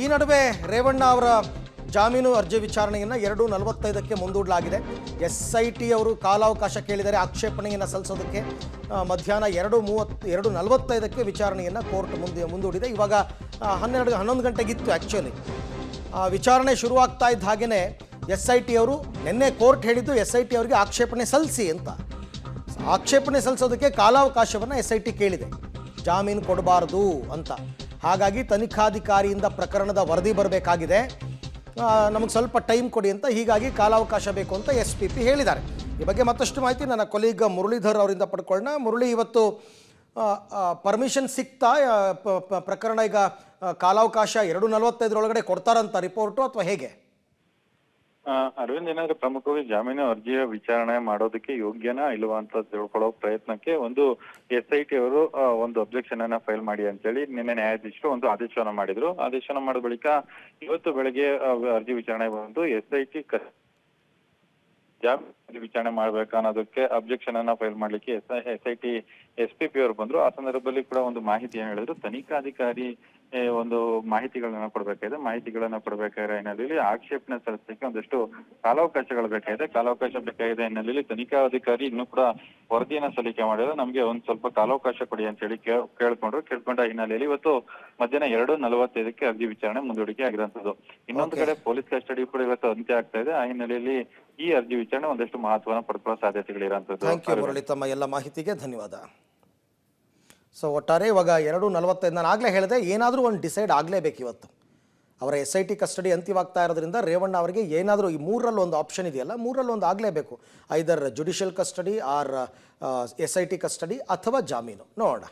ಈ ನಡುವೆ ರೇವಣ್ಣ ಅವರ ಜಾಮೀನು ಅರ್ಜಿ ವಿಚಾರಣೆಯನ್ನು 2:45ಕ್ಕೆ ಮುಂದೂಡಲಾಗಿದೆ. SIT ಅವರು ಕಾಲಾವಕಾಶ ಕೇಳಿದರೆ ಆಕ್ಷೇಪಣೆಯನ್ನು ಸಲ್ಲಿಸೋದಕ್ಕೆ ಮಧ್ಯಾಹ್ನ 2:45ಕ್ಕೆ ವಿಚಾರಣೆಯನ್ನು ಕೋರ್ಟ್ ಮುಂದೂಡಿದೆ. ಇವಾಗ 11 ಗಂಟೆಗಿತ್ತು ಆ್ಯಕ್ಚುಲಿ. ವಿಚಾರಣೆ ಶುರುವಾಗ್ತಾ ಇದ್ದ ಹಾಗೆಯೇ SIT ಅವರು ನಿನ್ನೆ ಕೋರ್ಟ್ ಹೇಳಿದ್ದು SIT ಅವರಿಗೆ ಆಕ್ಷೇಪಣೆ ಸಲ್ಲಿಸಿ ಅಂತ. ಆಕ್ಷೇಪಣೆ ಸಲ್ಲಿಸೋದಕ್ಕೆ ಕಾಲಾವಕಾಶವನ್ನು SIT ಕೇಳಿದೆ, ಜಾಮೀನು ಕೊಡಬಾರ್ದು ಅಂತ. ಹಾಗಾಗಿ ತನಿಖಾಧಿಕಾರಿಯಿಂದ ಪ್ರಕರಣದ ವರದಿ ಬರಬೇಕಾಗಿದೆ, ನಮಗೆ ಸ್ವಲ್ಪ ಟೈಮ್ ಕೊಡಿ ಅಂತ. ಹೀಗಾಗಿ ಕಾಲಾವಕಾಶ ಬೇಕು ಅಂತ SPP ಹೇಳಿದ್ದಾರೆ. ಈ ಬಗ್ಗೆ ಮತ್ತಷ್ಟು ಮಾಹಿತಿ ನನ್ನ ಕೊಲೀಗ್ ಮುರಳೀಧರ್ ಅವರಿಂದ ಪಡ್ಕೊಳ್ಳೋಣ. ಮುರಳಿ, ಇವತ್ತು ಪರ್ಮಿಷನ್ ಸಿಗ್ತಾ ಪ್ರಕರಣ ಈಗ ಕಾಲಾವಕಾಶ 2:45 ಕೊಡ್ತಾರಂತ ರಿಪೋರ್ಟು, ಅಥವಾ ಹೇಗೆ? ಅರವಿಂದ್, ಏನಾದ್ರೆ ಪ್ರಮುಖವಾಗಿ ಜಾಮೀನು ಅರ್ಜಿಯ ವಿಚಾರಣೆ ಮಾಡೋದಕ್ಕೆ ಯೋಗ್ಯನಾ ಇಲ್ವಾ ಅಂತ ತಿಳ್ಕೊಳ್ಳೋ ಪ್ರಯತ್ನಕ್ಕೆ ಒಂದು SIT ಅವರು ಒಂದು ಅಬ್ಜೆಕ್ಷನ್ ಅನ್ನ ಫೈಲ್ ಮಾಡಿ ಅಂತೇಳಿ ನಿನ್ನೆ ನ್ಯಾಯಾಧೀಶರು ಒಂದು ಆದೇಶವನ್ನ ಮಾಡಿದ್ರು. ಆದೇಶನ ಮಾಡಿದ ಬಳಿಕ ಇವತ್ತು ಬೆಳಗ್ಗೆ ಅರ್ಜಿ ವಿಚಾರಣೆ ಬಂದು SIT ಜಾಮೀನು ವಿಚಾರಣೆ ಮಾಡ್ಬೇಕಾ ಅನ್ನೋದಕ್ಕೆ ಅಬ್ಜೆಕ್ಷನ್ ಅನ್ನ ಫೈಲ್ ಮಾಡ್ಲಿಕ್ಕೆ SIT SPP ಅವರು ಬಂದ್ರು. ಆ ಸಂದರ್ಭದಲ್ಲಿ ಕೂಡ ಒಂದು ಮಾಹಿತಿ ಏನ್ ಹೇಳಿದ್ರು, ತನಿಖಾಧಿಕಾರಿ ಒಂದು ಮಾಹಿತಿಗಳನ್ನ ಕೊಡಬೇಕಾದ್ರೆ ಹಿನ್ನೆಲೆಯಲ್ಲಿ ಆಕ್ಷೇಪಣೆ ಸಲ್ಲಿಸಲಿಕ್ಕೆ ಒಂದಷ್ಟು ಕಾಲಾವಕಾಶಗಳು ಬೇಕಾಗಿದೆ. ಹಿನ್ನೆಲೆಯಲ್ಲಿ ತನಿಖಾಧಿಕಾರಿ ಇನ್ನೂ ಕೂಡ ವರದಿಯನ್ನ ಸಲ್ಲಿಕೆ ಮಾಡಿದ್ರೆ ನಮ್ಗೆ ಒಂದ್ ಸ್ವಲ್ಪ ಕಾಲಾವಕಾಶ ಕೊಡಿ ಅಂತ ಹೇಳಿ ಕೇಳ್ಕೊಂಡ ಹಿನ್ನೆಲೆಯಲ್ಲಿ ಇವತ್ತು ಮಧ್ಯಾಹ್ನ 2:45ಕ್ಕೆ ಅರ್ಜಿ ವಿಚಾರಣೆ ಮುಂದೂಡಿಕೆ ಆಗಿರುವಂತದ್ದು. ಇನ್ನೊಂದು ಕಡೆ ಪೊಲೀಸ್ ಕಸ್ಟಡಿ ಕೂಡ ಇವತ್ತು ಅಂತ್ಯ ಆಗ್ತಾ ಇದೆ. ಆ ಹಿನ್ನೆಲೆಯಲ್ಲಿ ಈ ಅರ್ಜಿ ವಿಚಾರಣೆ ಒಂದಷ್ಟು ಮಹತ್ವನ ಪಡ್ಕೊಳ್ಳೋ ಸಾಧ್ಯತೆಗಳಿರುವಂತದ್ದು. ಥ್ಯಾಂಕ್ ಯು ಮುರಳಿ, ತಮ್ಮ ಎಲ್ಲ ಮಾಹಿತಿಗೆ ಧನ್ಯವಾದ. ಸೊ ಒಟ್ಟಾರೆ ಇವಾಗ 2:45, ನಾನು ಆಗಲೇ ಹೇಳಿದೆ, ಏನಾದರೂ ಒಂದು ಡಿಸೈಡ್ ಆಗಲೇಬೇಕು ಇವತ್ತು. ಅವರ SIT ಕಸ್ಟಡಿ ಅಂತ್ಯವಾಗ್ತಾ ಇರೋದ್ರಿಂದ ರೇವಣ್ಣ ಅವರಿಗೆ ಏನಾದರೂ ಈ 3ರಲ್ಲಿ ಒಂದು ಆಪ್ಷನ್ ಇದೆಯಲ್ಲ, 3ರಲ್ಲಿ ಒಂದು ಆಗಲೇಬೇಕು. Either judicial custody or SIT custody ಅಥವಾ ಜಾಮೀನು. ನೋಡೋಣ.